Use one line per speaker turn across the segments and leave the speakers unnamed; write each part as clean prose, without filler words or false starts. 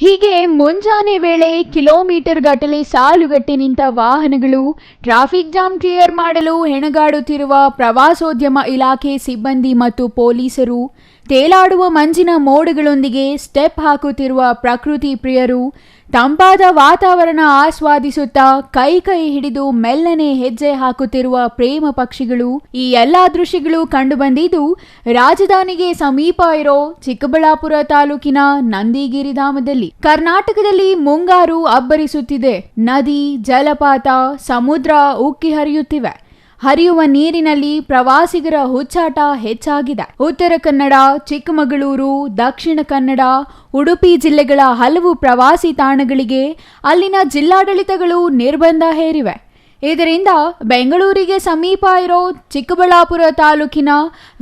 ಹೀಗೆ ಮುಂಜಾನೆ ವೇಳೆ ಕಿಲೋಮೀಟರ್ ಗಟ್ಟಲೆ ಸಾಲುಗಟ್ಟಿ ನಿಂತ ವಾಹನಗಳು, ಟ್ರಾಫಿಕ್ ಜಾಮ್ ಕ್ಲಿಯರ್ ಮಾಡಲು ಹೆಣಗಾಡುತ್ತಿರುವ ಪ್ರವಾಸೋದ್ಯಮ ಇಲಾಖೆ ಸಿಬ್ಬಂದಿ ಮತ್ತು ಪೊಲೀಸರು, ತೇಲಾಡುವ ಮಂಜಿನ ಮೋಡಗಳೊಂದಿಗೆ ಸ್ಟೆಪ್ ಹಾಕುತ್ತಿರುವ ಪ್ರಕೃತಿ ಪ್ರಿಯರು, ತಂಪಾದ ವಾತಾವರಣ ಆಸ್ವಾದಿಸುತ್ತಾ ಕೈ ಹಿಡಿದು ಮೆಲ್ಲನೆ ಹೆಜ್ಜೆ ಹಾಕುತ್ತಿರುವ ಪ್ರೇಮ ಪಕ್ಷಿಗಳು, ಈ ಎಲ್ಲಾ ದೃಶ್ಯಗಳು ಕಂಡುಬಂದಿದ್ದು ರಾಜಧಾನಿಗೆ ಸಮೀಪ ಇರೋ ಚಿಕ್ಕಬಳ್ಳಾಪುರ ತಾಲೂಕಿನ ನಂದಿಗಿರಿಧಾಮದಲ್ಲಿ. ಕರ್ನಾಟಕದಲ್ಲಿ ಮುಂಗಾರು ಅಬ್ಬರಿಸುತ್ತಿದೆ. ನದಿ, ಜಲಪಾತ, ಸಮುದ್ರ ಉಕ್ಕಿ ಹರಿಯುತ್ತಿವೆ. ಹರಿಯುವ ನೀರಿನಲ್ಲಿ ಪ್ರವಾಸಿಗರ ಹುಚ್ಚಾಟ ಹೆಚ್ಚಾಗಿದೆ. ಉತ್ತರ ಕನ್ನಡ, ಚಿಕ್ಕಮಗಳೂರು, ದಕ್ಷಿಣ ಕನ್ನಡ, ಉಡುಪಿ ಜಿಲ್ಲೆಗಳ ಹಲವು ಪ್ರವಾಸಿ ತಾಣಗಳಿಗೆ ಅಲ್ಲಿನ ಜಿಲ್ಲಾಡಳಿತಗಳು ನಿರ್ಬಂಧ ಹೇರಿವೆ. ಇದರಿಂದ ಬೆಂಗಳೂರಿಗೆ ಸಮೀಪ ಇರೋ ಚಿಕ್ಕಬಳ್ಳಾಪುರ ತಾಲೂಕಿನ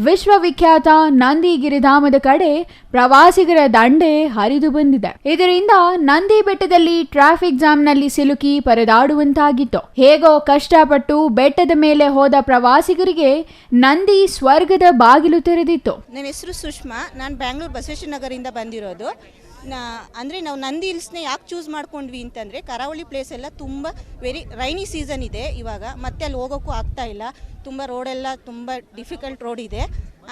ವಿಶ್ವವಿಖ್ಯಾತ ನಂದಿಗಿರಿಧಾಮದ ಕಡೆ ಪ್ರವಾಸಿಗರ ದಂಡೆ ಹರಿದು ಬಂದಿದೆ. ಇದರಿಂದ ನಂದಿ ಬೆಟ್ಟದಲ್ಲಿ ಟ್ರಾಫಿಕ್ ಜಾಮ್ನಲ್ಲಿ ಸಿಲುಕಿ ಪರದಾಡುವಂತಾಗಿತ್ತು. ಹೇಗೋ ಕಷ್ಟಪಟ್ಟು ಬೆಟ್ಟದ ಮೇಲೆ ಹೋದ ಪ್ರವಾಸಿಗರಿಗೆ ನಂದಿ ಸ್ವರ್ಗದ ಬಾಗಿಲು ತೆರೆದಿತ್ತು.
ನನ್ನ ಹೆಸರು ಸುಷ್ಮಾ, ನಾನು ಬ್ಯಾಂಗ್ಳೂರು ಬಸವೇಶ್ವರ ನಗರದಿಂದ ಬಂದಿರೋದು. ಅಂದರೆ ನಾವು ನಂದಿ ಹಿಲ್ಸ್ನೇ ಯಾಕೆ ಚೂಸ್ ಮಾಡ್ಕೊಂಡ್ವಿ ಅಂತಂದರೆ, ಕರಾವಳಿ ಪ್ಲೇಸ್ ಎಲ್ಲ ತುಂಬ ರೈನಿ ಸೀಸನ್ ಇದೆ ಇವಾಗ, ಮತ್ತೆ ಅಲ್ಲಿ ಹೋಗೋಕ್ಕೂ ಆಗ್ತಾ ಇಲ್ಲ. ತುಂಬ ರೋಡೆಲ್ಲ ತುಂಬ ಡಿಫಿಕಲ್ಟ್ ರೋಡ್ ಇದೆ.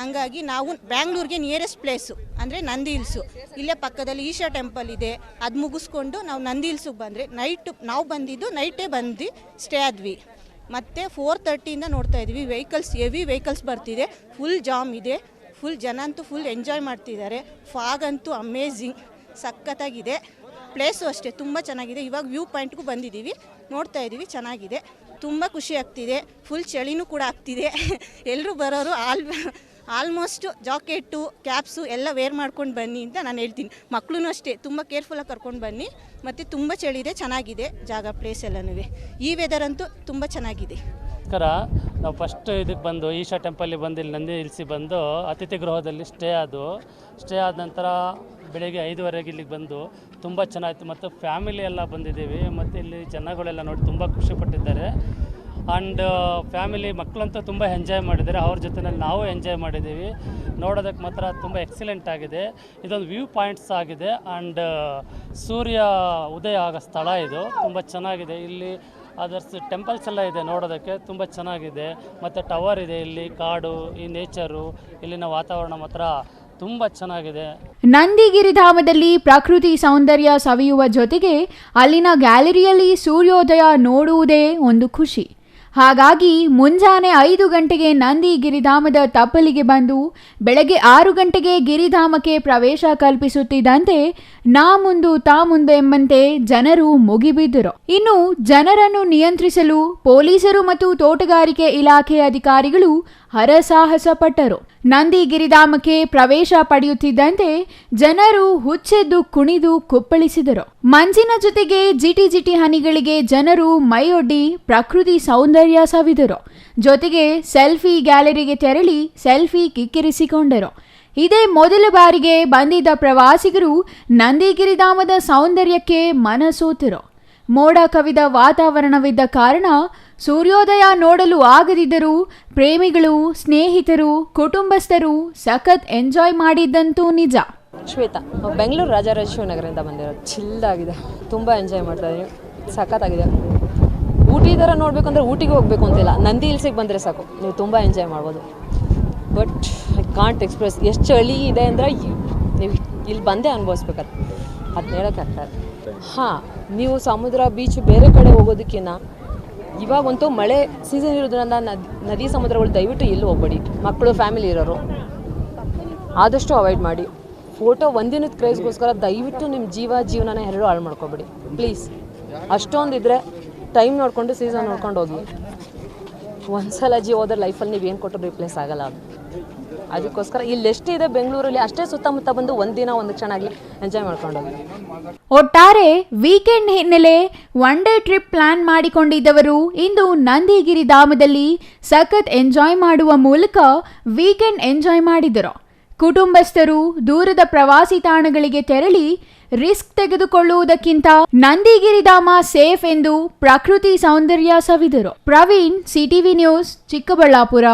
ಹಂಗಾಗಿ ನಾವು ಬ್ಯಾಂಗ್ಳೂರಿಗೆ ನಿಯರೆಸ್ಟ್ ಪ್ಲೇಸು ಅಂದರೆ ನಂದಿ ಹಿಲ್ಸು. ಇಲ್ಲೇ ಪಕ್ಕದಲ್ಲಿ ಈಶಾ ಟೆಂಪಲ್ ಇದೆ, ಅದು ಮುಗಿಸ್ಕೊಂಡು ನಾವು ನಂದಿ ಹಿಲ್ಸಿಗೆ ಬಂದರೆ ನಾವು ಬಂದಿದ್ದು ನೈಟೇ ಬಂದು ಸ್ಟೇ ಆದ್ವಿ. ಮತ್ತು 4:30 ನೋಡ್ತಾ ಇದ್ವಿ ಹೆವಿ ವೆಹಿಕಲ್ಸ್ ಬರ್ತಿದೆ. ಫುಲ್ ಜಾಮ್ ಇದೆ. ಫುಲ್ ಜನ ಅಂತೂ ಫುಲ್ ಎಂಜಾಯ್ ಮಾಡ್ತಿದ್ದಾರೆ. ಫಾಗ್ ಅಂತೂ ಅಮೇಝಿಂಗ್, ಸಖತ್ತಾಗಿದೆ. ಪ್ಲೇಸು ಅಷ್ಟೇ ತುಂಬ ಚೆನ್ನಾಗಿದೆ. ಇವಾಗ ವ್ಯೂ ಪಾಯಿಂಟ್ಗೂ ಬಂದಿದ್ದೀವಿ, ನೋಡ್ತಾ ಇದ್ದೀವಿ, ಚೆನ್ನಾಗಿದೆ. ತುಂಬ ಖುಷಿ ಆಗ್ತಿದೆ. ಫುಲ್ ಚಳಿನೂ ಕೂಡ ಆಗ್ತಿದೆ. ಎಲ್ಲರೂ ಬರೋರು ಆಲ್ಮೋಸ್ಟ್ ಜಾಕೆಟು, ಕ್ಯಾಪ್ಸು ಎಲ್ಲ ವೇರ್ ಮಾಡ್ಕೊಂಡು ಬನ್ನಿ ಅಂತ ನಾನು ಹೇಳ್ತೀನಿ. ಮಕ್ಕಳೂ ಅಷ್ಟೇ ತುಂಬ ಕೇರ್ಫುಲ್ಲಾಗಿ ಕರ್ಕೊಂಡು ಬನ್ನಿ. ಮತ್ತು ತುಂಬ ಚಳಿ ಇದೆ, ಚೆನ್ನಾಗಿದೆ ಜಾಗ, ಪ್ಲೇಸ್ ಎಲ್ಲನೂ. ಈ ವೆದರ್ ಅಂತೂ ತುಂಬ ಚೆನ್ನಾಗಿದೆ.
ನಾವು ಫಸ್ಟ್ ಇದಕ್ಕೆ ಬಂದು ಈಶಾ ಟೆಂಪಲ್ಲಿಗೆ ಬಂದು ಇಲ್ಲಿ ನಂದಿ ಹಿಲ್ಸಿಗೆ ಬಂದು ಅತಿಥಿ ಗೃಹದಲ್ಲಿ ಸ್ಟೇ ಆದ ನಂತರ ಬೆಳಗ್ಗೆ 5:30 ಇಲ್ಲಿಗೆ ಬಂದು ತುಂಬ ಚೆನ್ನಾಗಿತ್ತು. ಮತ್ತು ಫ್ಯಾಮಿಲಿ ಎಲ್ಲ ಬಂದಿದ್ದೀವಿ. ಮತ್ತು ಇಲ್ಲಿ ಜನಗಳೆಲ್ಲ ನೋಡಿ ತುಂಬ ಖುಷಿಪಟ್ಟಿದ್ದಾರೆ. ಆ್ಯಂಡ್ ಫ್ಯಾಮಿಲಿ ಮಕ್ಕಳಂತೂ ತುಂಬ ಎಂಜಾಯ್ ಮಾಡಿದ್ದಾರೆ. ಅವ್ರ ಜೊತೆಯಲ್ಲಿ ನಾವು ಎಂಜಾಯ್ ಮಾಡಿದ್ದೀವಿ. ನೋಡೋದಕ್ಕೆ ಮಾತ್ರ ತುಂಬ ಎಕ್ಸಲೆಂಟ್ ಆಗಿದೆ. ಇದೊಂದು ವ್ಯೂ ಪಾಯಿಂಟ್ಸ್ ಆಗಿದೆ. ಆ್ಯಂಡ್ ಸೂರ್ಯ ಉದಯ ಆಗೋ ಸ್ಥಳ ಇದು, ತುಂಬ ಚೆನ್ನಾಗಿದೆ. ಇಲ್ಲಿ ಅದರ್ಸ್ ಟೆಂಪಲ್ಸ್ ಎಲ್ಲ ಇದೆ, ನೋಡೋದಕ್ಕೆ ತುಂಬ ಚೆನ್ನಾಗಿದೆ. ಮತ್ತು ಟವರ್ ಇದೆ, ಇಲ್ಲಿ ಕಾಡು, ಈ ನೇಚರು, ಇಲ್ಲಿನ ವಾತಾವರಣ ಮಾತ್ರ ತುಂಬ ಚೆನ್ನಾಗಿದೆ.
ನಂದಿಗಿರಿಧಾಮದಲ್ಲಿ ಪ್ರಕೃತಿ ಸೌಂದರ್ಯ ಸವಿಯುವ ಜೊತೆಗೆ ಅಲ್ಲಿನ ಗ್ಯಾಲರಿಯಲ್ಲಿ ಸೂರ್ಯೋದಯ ನೋಡುವುದೇ ಒಂದು ಖುಷಿ. ಹಾಗಾಗಿ ಮುಂಜಾನೆ 5 ಗಂಟೆಗೆ ನಂದಿಗಿರಿಧಾಮದ ತಪ್ಪಲಿಗೆ ಬಂದು ಬೆಳಗ್ಗೆ 6 ಗಂಟೆಗೆ ಗಿರಿಧಾಮಕ್ಕೆ ಪ್ರವೇಶ ಕಲ್ಪಿಸುತ್ತಿದ್ದಂತೆ ನಾ ಮುಂದು ತಾ ಮುಂದೆ ಎಂಬಂತೆ ಜನರು ಮುಗಿಬಿದ್ದರು. ಇನ್ನು ಜನರನ್ನು ನಿಯಂತ್ರಿಸಲು ಪೊಲೀಸರು ಮತ್ತು ತೋಟಗಾರಿಕೆ ಇಲಾಖೆ ಅಧಿಕಾರಿಗಳು ಹರಸಾಹಸ ಪಟ್ಟರು. ನಂದಿಗಿರಿಧಾಮಕ್ಕೆ ಪ್ರವೇಶ ಪಡೆಯುತ್ತಿದ್ದಂತೆ ಜನರು ಹುಚ್ಚೆದ್ದು ಕುಣಿದು ಕುಪ್ಪಳಿಸಿದರು. ಮಂಜಿನ ಜೊತೆಗೆ ಜಿಟಿ ಹನಿಗಳಿಗೆ ಜನರು ಮೈಯೊಡ್ಡಿ ಪ್ರಕೃತಿ ಸೌಂದರ್ಯ ಸವಿದರು. ಜೊತೆಗೆ ಸೆಲ್ಫಿ ಗ್ಯಾಲರಿಗೆ ತೆರಳಿ ಸೆಲ್ಫಿ ಕಿಕ್ಕಿರಿಸಿಕೊಂಡರು. ಇದೇ ಮೊದಲ ಬಾರಿಗೆ ಬಂದಿದ್ದ ಪ್ರವಾಸಿಗರು ನಂದಿಗಿರಿಧಾಮದ ಸೌಂದರ್ಯಕ್ಕೆ ಮನಸೋತರು. ಮೋಡ ಕವಿದ ವಾತಾವರಣವಿದ್ದ ಕಾರಣ ಸೂರ್ಯೋದಯ ನೋಡಲು ಆಗದಿದ್ದರೂ ಪ್ರೇಮಿಗಳು, ಸ್ನೇಹಿತರು, ಕುಟುಂಬಸ್ಥರು ಸಖತ್ ಎಂಜಾಯ್ ಮಾಡಿದ್ದಂತೂ ನಿಜ.
ಶ್ವೇತಾ, ಬೆಂಗಳೂರು ರಾಜರಾಜೇಶ್ವರಿ ನಗರದಿಂದ ಬಂದಿರೋದು. ಚಿಲ್ಲಾಗಿದೆ, ತುಂಬ ಎಂಜಾಯ್ ಮಾಡ್ತಾ ಇದ್ದೀವಿ, ಸಖತ್ತಾಗಿದೆ. ಊಟಿ ಥರ ನೋಡಬೇಕಂದ್ರೆ ಊಟಿಗೆ ಹೋಗಬೇಕು ಅಂತಿಲ್ಲ, ನಂದಿ ಹಿಲ್ಸಿಗೆ ಬಂದರೆ ಸಾಕು, ನೀವು ತುಂಬ ಎಂಜಾಯ್ ಮಾಡ್ಬೋದು. ಬಟ್ ಐ ಕಾಂಟ್ ಎಕ್ಸ್ಪ್ರೆಸ್ ಎಷ್ಟು ಚಳಿ ಇದೆ ಅಂದರೆ ನೀವು ಇಲ್ಲಿ ಬಂದೇ ಅನುಭವಿಸ್ಬೇಕಾದ್ರೆ ಅದನ್ನ ಹೇಳೋಕ್ಕಾಗ್ತಾರೆ. ಹಾಂ, ನೀವು ಸಮುದ್ರ, ಬೀಚ್ ಬೇರೆ ಕಡೆ ಹೋಗೋದಕ್ಕಿಂತ ಇವಾಗಂತೂ ಮಳೆ ಸೀಸನ್ ಇರೋದ್ರಿಂದ ನದಿ ಸಮುದ್ರಗಳು ದಯವಿಟ್ಟು ಎಲ್ಲೂ ಹೋಗ್ಬೇಡಿ. ಮಕ್ಕಳು, ಫ್ಯಾಮಿಲಿ ಇರೋರು ಆದಷ್ಟು ಅವಾಯ್ಡ್ ಮಾಡಿ. ಫೋಟೋ ಒಂದಿನದ ಕ್ರೇಜ್ಗೋಸ್ಕರ ದಯವಿಟ್ಟು ನಿಮ್ಮ ಜೀವನನ ಎರಡು ಹಾಳು ಮಾಡ್ಕೊಬೇಡಿ ಪ್ಲೀಸ್. ಅಷ್ಟೊಂದಿದ್ರೆ ಟೈಮ್ ನೋಡಿಕೊಂಡು, ಸೀಸನ್ ನೋಡ್ಕೊಂಡು ಹೋಗಿ. ಒಂದ್ಸಲ ಹೋದ್ರೆ ಲೈಫಲ್ಲಿ ನೀವೇನು ಕೊಟ್ಟರು ರಿಪ್ಲೇಸ್ ಆಗಲ್ಲ. ಅದಕ್ಕೋಸ್ಕರ ಇಲ್ಲಿ ಎಷ್ಟಿದೆ ಬೆಂಗಳೂರಲ್ಲಿ ಅಷ್ಟೇ ಸುತ್ತಮುತ್ತ ಬಂದು ಒಂದಿನ ಒಂದು ಕ್ಷಣ ಆಗಲಿ ಎಂಜಾಯ್ ಮಾಡ್ಕೊಂಡು ಹೋಗಿ.
ಒಟ್ಟಾರೆ ವೀಕೆಂಡ್ ಹಿನ್ನೆಲೆ ಒನ್ ಡೇ ಟ್ರಿಪ್ ಪ್ಲಾನ್ ಮಾಡಿಕೊಂಡಿದ್ದವರು ಇಂದು ನಂದಿಗಿರಿಧಾಮದಲ್ಲಿ ಸಖತ್ ಎಂಜಾಯ್ ಮಾಡುವ ಮೂಲಕ ವೀಕೆಂಡ್ ಎಂಜಾಯ್ ಮಾಡಿದರು. ಕುಟುಂಬಸ್ಥರು ದೂರದ ಪ್ರವಾಸಿ ತಾಣಗಳಿಗೆ ತೆರಳಿ ರಿಸ್ಕ್ ತೆಗೆದುಕೊಳ್ಳುವುದಕ್ಕಿಂತ ನಂದಿಗಿರಿಧಾಮ ಸೇಫ್ ಎಂದು ಪ್ರಕೃತಿ ಸೌಂದರ್ಯ ಸವಿದರು. Praveen, CTV news, Chikkaballapur.